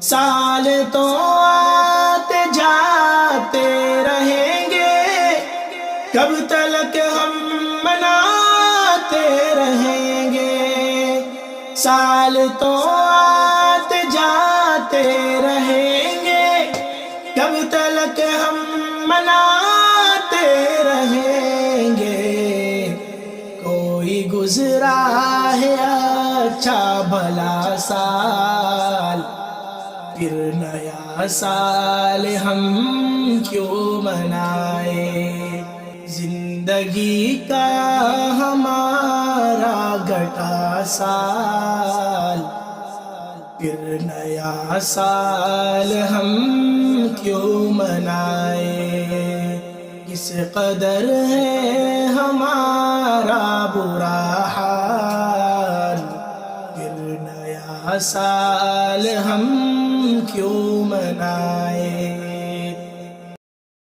سال تو آتے جاتے رہیں گے، کب تلک ہم مناتے رہیں گے۔ سال تو آتے جاتے رہیں گے، کب تلک ہم مناتے رہیں گے۔ کوئی گزرا ہے اچھا بھلا سال، پھر نیا سال ہم کیوں منائے؟ زندگی کا ہمارا گھٹا سال، پھر نیا سال ہم کیوں منائے؟ کس قدر ہے ہمارا برا حال، پھر نیا سال ہم کیوں منائے؟